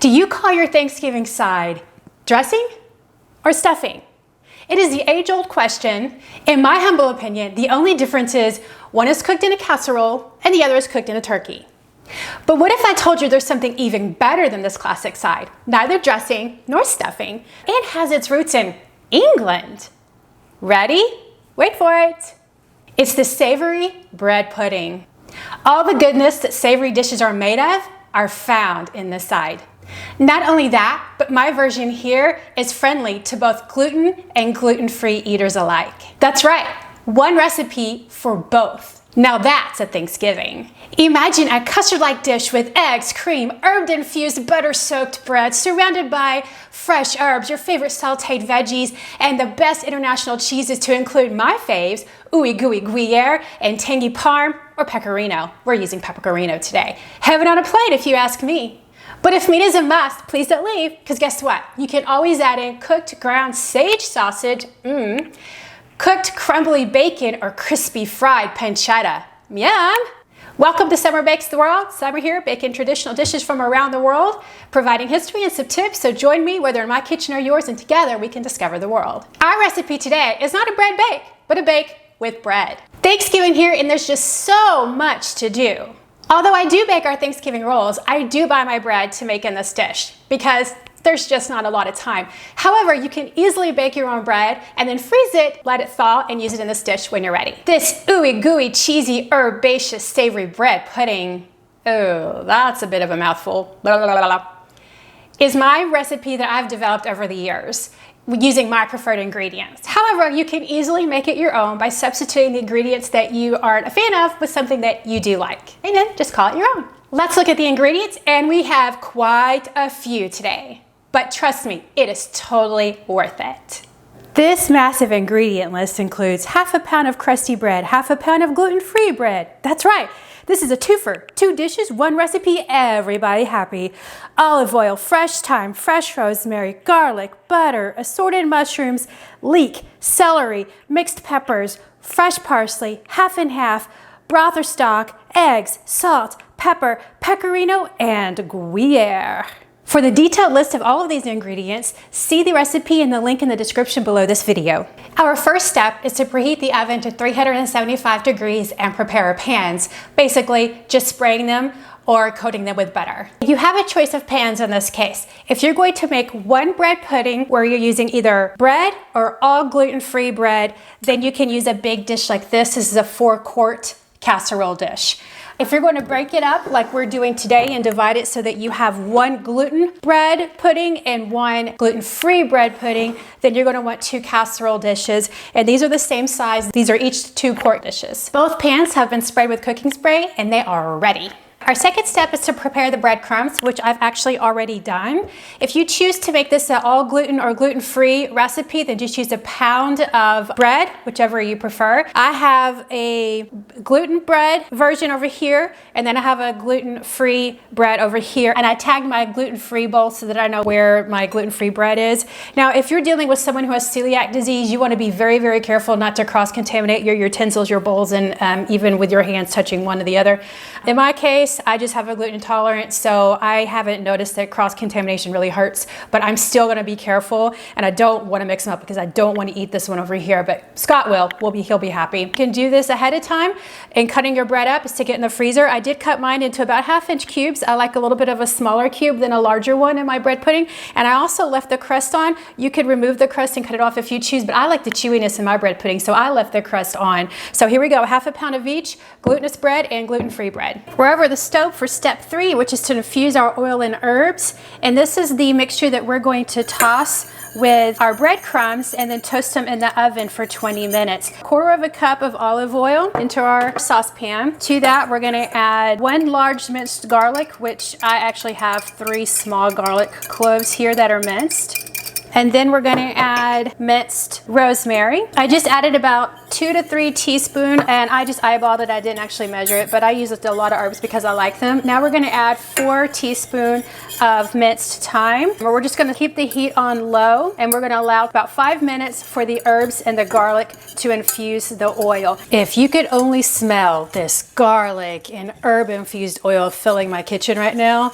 Do you call your Thanksgiving side dressing or stuffing? It is the age-old question. In my humble opinion, the only difference is one is cooked in a casserole and the other is cooked in a turkey. But what if I told you there's something even better than this classic side? Neither dressing nor stuffing. It has its roots in England. Ready? Wait for it. It's the savory bread pudding. All the goodness that savory dishes are made of are found in this side. Not only that, but my version here is friendly to both gluten and gluten-free eaters alike. That's right, one recipe for both. Now that's a Thanksgiving. Imagine a custard-like dish with eggs, cream, herb-infused, butter-soaked bread surrounded by fresh herbs, your favorite sautéed veggies, and the best international cheeses to include my faves, ooey gooey Gruyere and tangy Parm or Pecorino. We're using Pecorino today. Heaven on a plate if you ask me. But if meat is a must, please don't leave, because guess what? You can always add in cooked ground sage sausage, cooked crumbly bacon, or crispy fried pancetta. Yum! Welcome to Summer Bakes the World. Summer here, baking traditional dishes from around the world, providing history and some tips, so join me whether in my kitchen or yours, and together we can discover the world. Our recipe today is not a bread bake, but a bake with bread. Thanksgiving here, and there's just so much to do. Although I do bake our Thanksgiving rolls, I do buy my bread to make in this dish because there's just not a lot of time. However, you can easily bake your own bread and then freeze it, let it thaw, and use it in this dish when you're ready. This ooey gooey, cheesy, herbaceous, savory bread pudding, oh, that's a bit of a mouthful, is my recipe that I've developed over the years using my preferred ingredients. However, you can easily make it your own by substituting the ingredients that you aren't a fan of with something that you do like, and then just call it your own. Let's look at the ingredients, and we have quite a few today. But trust me, it is totally worth it. This massive ingredient list includes half a pound of crusty bread, half a pound of gluten-free bread. That's right, this is a twofer. 2 dishes, 1 recipe, everybody happy. Olive oil, fresh thyme, fresh rosemary, garlic, butter, assorted mushrooms, leek, celery, mixed peppers, fresh parsley, half and half, broth or stock, eggs, salt, pepper, pecorino, and Gruyere. For the detailed list of all of these ingredients, see the recipe in the link in the description below this video. Our first step is to preheat the oven to 375 degrees and prepare our pans, basically just spraying them or coating them with butter. You have a choice of pans in this case. If you're going to make one bread pudding where you're using either bread or all gluten-free bread, then you can use a big dish like this. This is a 4-quart casserole dish. If you're going to break it up like we're doing today and divide it so that you have 1 gluten bread pudding and 1 gluten-free bread pudding, then you're going to want 2 casserole dishes. And these are the same size. These are each 2-quart dishes. Both pans have been sprayed with cooking spray and they are ready. Our second step is to prepare the breadcrumbs, which I've actually already done. If you choose to make this an all gluten or gluten-free recipe, then just use a pound of bread, whichever you prefer. I have a gluten bread version over here, and then I have a gluten-free bread over here, and I tagged my gluten-free bowl so that I know where my gluten-free bread is. Now, if you're dealing with someone who has celiac disease, you want to be very, very careful not to cross-contaminate your utensils, your bowls, and even with your hands touching one to the other. In my case, I just have a gluten intolerance, so I haven't noticed that cross-contamination really hurts, but I'm still going to be careful, and I don't want to mix them up because I don't want to eat this one over here, but Scott he'll be happy. You can do this ahead of time, and cutting your bread up is stick it in the freezer. I did cut mine into about 1/2-inch cubes. I like a little bit of a smaller cube than a larger one in my bread pudding, and I also left the crust on. You could remove the crust and cut it off if you choose, but I like the chewiness in my bread pudding, so I left the crust on. So here we go, 1/2 pound of each, glutinous bread and gluten-free bread. We're over the stove for step 3, which is to infuse our oil and herbs. And this is the mixture that we're going to toss with our breadcrumbs and then toast them in the oven for 20 minutes. 1/4 cup of olive oil into our saucepan. To that, we're going to add 1 large minced garlic, which I actually have 3 small garlic cloves here that are minced. And then we're going to add minced rosemary. I just added about 2 to 3 teaspoons, and I just eyeballed it. I didn't actually measure it, but I use a lot of herbs because I like them. Now we're going to add 4 teaspoons of minced thyme. We're just going to keep the heat on low, and we're going to allow about 5 minutes for the herbs and the garlic to infuse the oil. If you could only smell this garlic and herb infused oil filling my kitchen right now,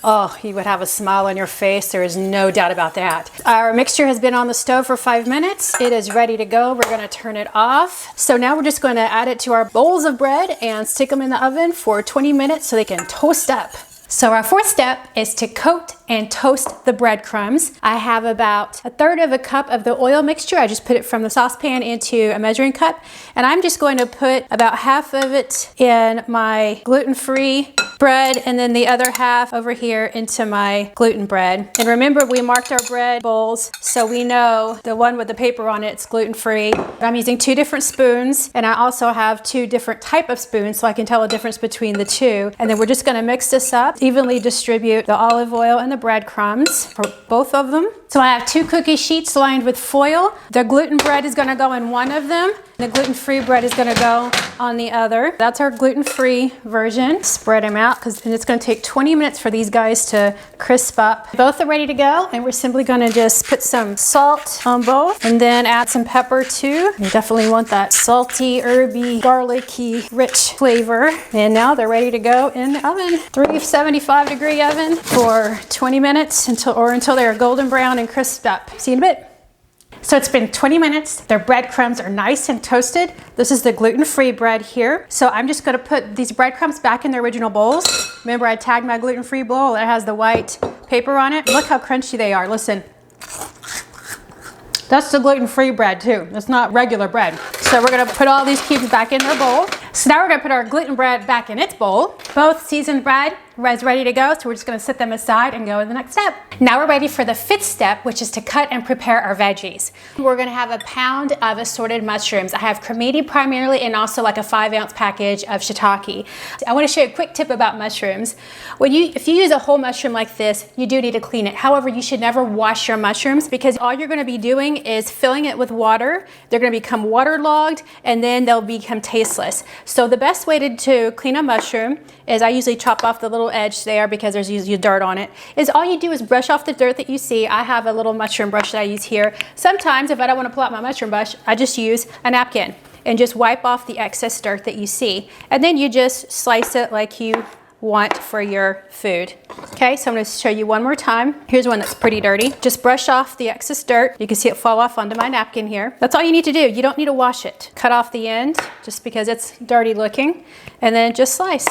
oh, you would have a smile on your face. There is no doubt about that. Our mixture has been on the stove for 5 minutes. It is ready to go. We're gonna turn it off. So now we're just gonna add it to our bowls of bread and stick them in the oven for 20 minutes so they can toast up. So our fourth step is to coat and toast the breadcrumbs. I have about 1/3 cup of the oil mixture. I just put it from the saucepan into a measuring cup. And I'm just going to put about half of it in my gluten-free bread and then the other half over here into my gluten bread. And remember, we marked our bread bowls so we know the one with the paper on it's gluten-free. I'm using 2 different spoons, and I also have 2 different type of spoons so I can tell the difference between the 2. And then we're just gonna mix this up, evenly distribute the olive oil and the breadcrumbs for both of them. So I have 2 cookie sheets lined with foil. The gluten bread is gonna go in one of them. The gluten-free bread is gonna go on the other. That's our gluten-free version. Spread them out because it's gonna take 20 minutes for these guys to crisp up. Both are ready to go, and we're simply gonna just put some salt on both and then add some pepper too. You definitely want that salty, herby, garlicky, rich flavor. And now they're ready to go in the oven. 375-degree oven for 20 minutes until they're golden brown and crisped up. See you in a bit. So it's been 20 minutes. Their breadcrumbs are nice and toasted. This is the gluten-free bread here. So I'm just gonna put these breadcrumbs back in their original bowls. Remember, I tagged my gluten-free bowl. It has the white paper on it. Look how crunchy they are. Listen. That's the gluten-free bread too. It's not regular bread. So we're gonna put all these cubes back in their bowl. So now we're gonna put our gluten bread back in its bowl. Both seasoned bread is ready to go, so we're just gonna set them aside and go to the next step. Now we're ready for the 5th step, which is to cut and prepare our veggies. We're gonna have a pound of assorted mushrooms. I have cremini primarily and also like a 5-ounce package of shiitake. I wanna show you a quick tip about mushrooms. If you use a whole mushroom like this, you do need to clean it. However, you should never wash your mushrooms because all you're gonna be doing is filling it with water. They're gonna become waterlogged and then they'll become tasteless. So the best way to clean a mushroom is I usually chop off the little edge there because there's usually dirt on it. Is all you do is brush off the dirt that you see. I have a little mushroom brush that I use here. Sometimes if I don't want to pull out my mushroom brush, I just use a napkin and just wipe off the excess dirt that you see. And then you just slice it like you want for your food. Okay, so I'm going to show you one more time. Here's one that's pretty dirty. Just brush off the excess dirt. You can see it fall off onto my napkin here. That's all you need to do. You don't need to wash it. Cut off the end just because it's dirty looking, and then just slice.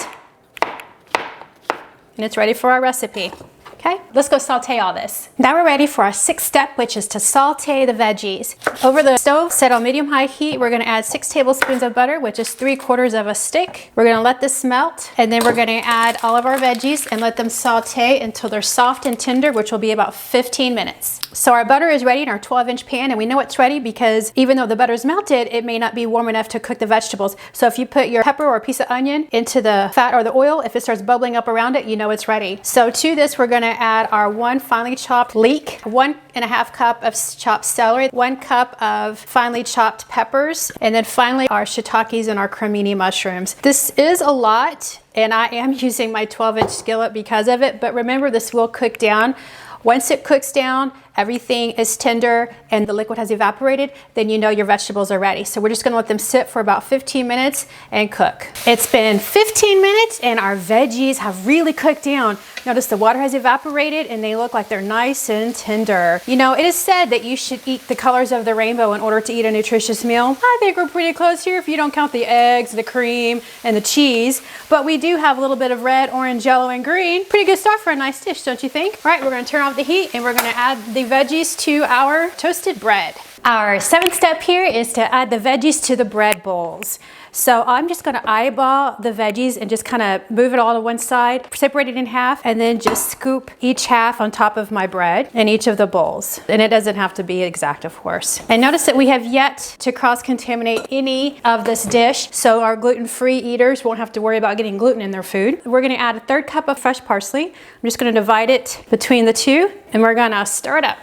And it's ready for our recipe. Okay, let's go saute all this. Now we're ready for our 6th step, which is to saute the veggies. Over the stove, set on medium-high heat, we're gonna add 6 tablespoons of butter, which is 3/4 of a stick. We're gonna let this melt, and then we're gonna add all of our veggies and let them saute until they're soft and tender, which will be about 15 minutes. So our butter is ready in our 12-inch pan, and we know it's ready because even though the butter's melted, it may not be warm enough to cook the vegetables. So if you put your pepper or a piece of onion into the fat or the oil, if it starts bubbling up around it, you know it's ready. So to this, we're gonna add our 1 finely chopped leek, 1.5 cup of chopped celery, 1 cup of finely chopped peppers, and then finally our shiitakes and our cremini mushrooms. This is a lot, and I am using my 12-inch skillet because of it, but remember, this will cook down. Once it cooks down, everything is tender and the liquid has evaporated, then you know your vegetables are ready. So we're just gonna let them sit for about 15 minutes and cook. It's been 15 minutes and our veggies have really cooked down. Notice the water has evaporated and they look like they're nice and tender. You know, it is said that you should eat the colors of the rainbow in order to eat a nutritious meal. I think we're pretty close here if you don't count the eggs, the cream, and the cheese. But we do have a little bit of red, orange, yellow, and green. Pretty good start for a nice dish, don't you think? All right, we're gonna turn off the heat and we're gonna add the veggies to our toasted bread. Our 7th step here is to add the veggies to the bread bowls. So I'm just gonna eyeball the veggies and just kind of move it all to one side, separate it in half, and then just scoop each half on top of my bread in each of the bowls. And it doesn't have to be exact, of course. And notice that we have yet to cross-contaminate any of this dish, so our gluten-free eaters won't have to worry about getting gluten in their food. We're gonna add a 1/3 cup of fresh parsley. I'm just gonna divide it between the 2, and we're gonna stir it up.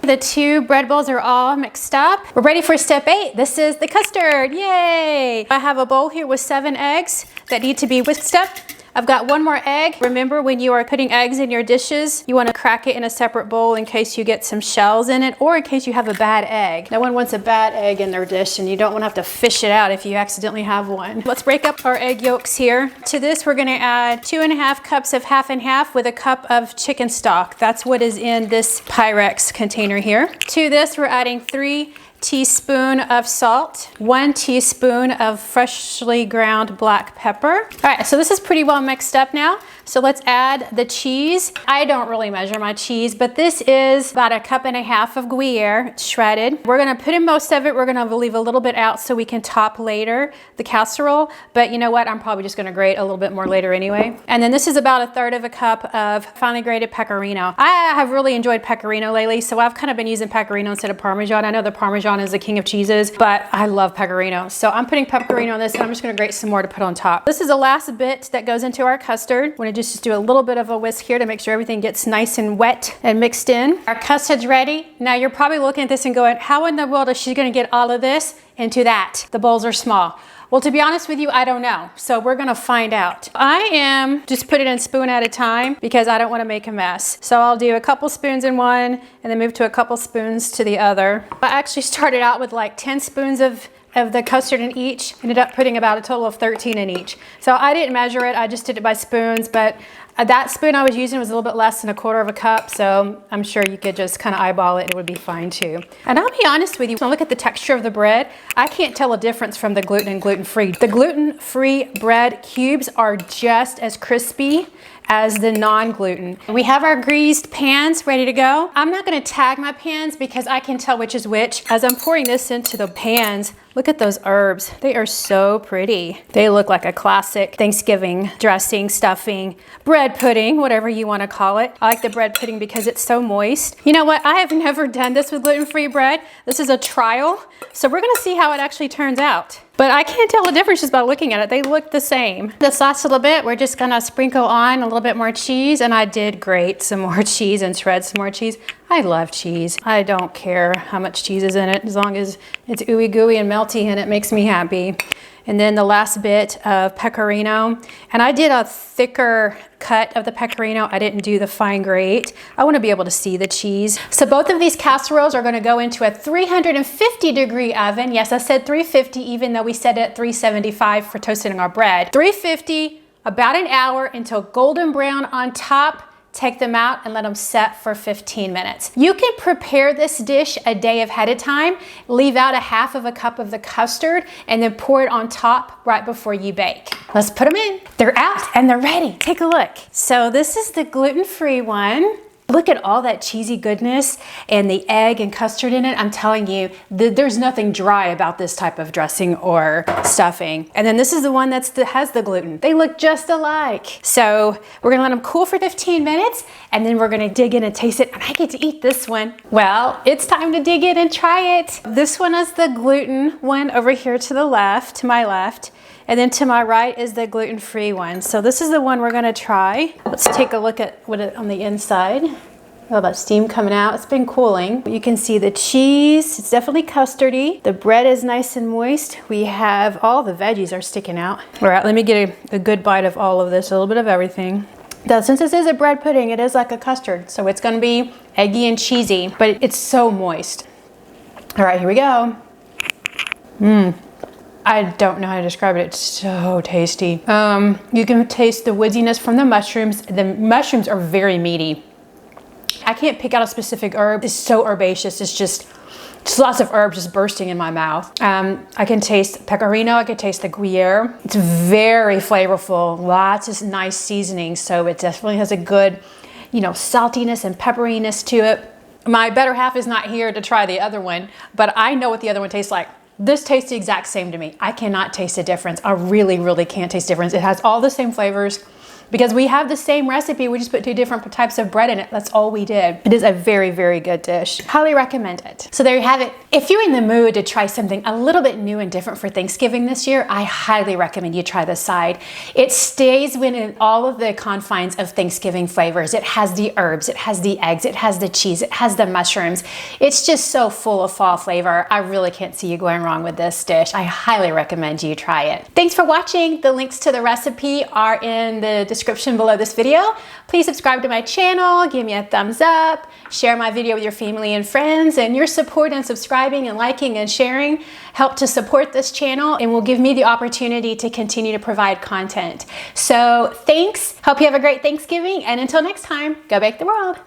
The 2 bread bowls are all mixed up. We're ready for step 8. This is the custard, yay! I have a bowl here with 7 eggs that need to be whisked up. I've got one more egg. Remember, when you are putting eggs in your dishes, you want to crack it in a separate bowl in case you get some shells in it or in case you have a bad egg. No one wants a bad egg in their dish, and you don't want to have to fish it out if you accidentally have one. Let's break up our egg yolks here. To this, we're going to add 2.5 cups of half and half with a cup of chicken stock. That's what is in this Pyrex container here. To this, we're adding 3 teaspoons of salt, 1 teaspoon of freshly ground black pepper. All right, so this is pretty well mixed up now. So let's add the cheese. I don't really measure my cheese, but this is about 1.5 cups of Gruyere shredded. We're gonna put in most of it. We're gonna leave a little bit out so we can top later the casserole. But you know what? I'm probably just gonna grate a little bit more later anyway. And then this is about 1/3 cup of finely grated pecorino. I have really enjoyed pecorino lately, so I've kind of been using pecorino instead of Parmesan. I know the Parmesan is the king of cheeses, but I love pecorino. So I'm putting pecorino on this, and I'm just gonna grate some more to put on top. This is the last bit that goes into our custard. We're gonna just do a little bit of a whisk here to make sure everything gets nice and wet and mixed in. Our custard's ready. Now you're probably looking at this and going, how in the world is she gonna get all of this into that? The bowls are small. Well, to be honest with you, I don't know. So we're gonna find out. I am just put it in spoon at a time because I don't wanna make a mess. So I'll do a couple spoons in one and then move to a couple spoons to the other. I actually started out with like 10 spoons of the custard in each, ended up putting about a total of 13 in each. So I didn't measure it, I just did it by spoons, but that spoon I was using was a little bit less than 1/4 cup, so I'm sure you could just kind of eyeball it, it would be fine too. And I'll be honest with you, when I look at the texture of the bread, I can't tell a difference from the gluten and gluten-free. The gluten-free bread cubes are just as crispy as the non-gluten. We have our greased pans ready to go. I'm not gonna tag my pans because I can tell which is which. As I'm pouring this into the pans, look at those herbs. They are so pretty. They look like a classic Thanksgiving dressing, stuffing, bread pudding, whatever you wanna call it. I like the bread pudding because it's so moist. You know what? I have never done this with gluten-free bread. This is a trial, so we're gonna see how it actually turns out. But I can't tell the difference just by looking at it. They look the same. This last little bit, we're just gonna sprinkle on a little bit more cheese, and I did grate some more cheese and shred some more cheese. I love cheese. I don't care how much cheese is in it, as long as it's ooey gooey and melty and it makes me happy. And then the last bit of pecorino. And I did a thicker cut of the pecorino. I didn't do the fine grate. I want to be able to see the cheese. So both of these casseroles are going to go into a 350-degree oven. Yes, I said 350, even though we set it at 375 for toasting our bread. 350, about an hour until golden brown on top. Take them out and let them set for 15 minutes. You can prepare this dish a day ahead of time, leave out 1/2 cup of the custard, and then pour it on top right before you bake. Let's put them in. They're out and they're ready. Take a look. So this is the gluten-free one. Look at all that cheesy goodness and the egg and custard in it. I'm telling you, there's nothing dry about this type of dressing or stuffing. And then this is the one that has the gluten. They look just alike. So we're gonna let them cool for 15 minutes and then we're gonna dig in and taste it. And I get to eat this one. Well, it's time to dig in and try it. This one is the gluten one over here to the left, to my left. And then to my right is the gluten-free one. So this is the one we're gonna try. Let's take a look at what it on the inside. Oh, that steam coming out. It's been cooling. You can see the cheese. It's definitely custardy. The bread is nice and moist. We have all the veggies are sticking out. All right, let me get a good bite of all of this, a little bit of everything. Now, since this is a bread pudding, it is like a custard. So it's gonna be eggy and cheesy, but it's so moist. All right, here we go. I don't know how to describe it. It's so tasty. You can taste the wooziness from the mushrooms. The mushrooms are very meaty. I can't pick out a specific herb. It's so herbaceous. It's just lots of herbs just bursting in my mouth. I can taste pecorino. I can taste the Gruyere. It's very flavorful. Lots of nice seasoning. So it definitely has a good, saltiness and pepperiness to it. My better half is not here to try the other one, but I know what the other one tastes like. This tastes the exact same to me. I cannot taste a difference. I really, really can't taste a difference. It has all the same flavors. because we have the same recipe. We just put 2 different types of bread in it. That's all we did. It is a very, very good dish. Highly recommend it. So there you have it. If you're in the mood to try something a little bit new and different for Thanksgiving this year, I highly recommend you try this side. It stays within all of the confines of Thanksgiving flavors. It has the herbs, it has the eggs, it has the cheese, it has the mushrooms. It's just so full of fall flavor. I really can't see you going wrong with this dish. I highly recommend you try it. Thanks for watching. The links to the recipe are in the description below this video. Please subscribe to my channel, give me a thumbs up, share my video with your family and friends, and your support and subscribing and liking and sharing help to support this channel and will give me the opportunity to continue to provide content. So thanks. Hope you have a great Thanksgiving, and until next time, go bake the world.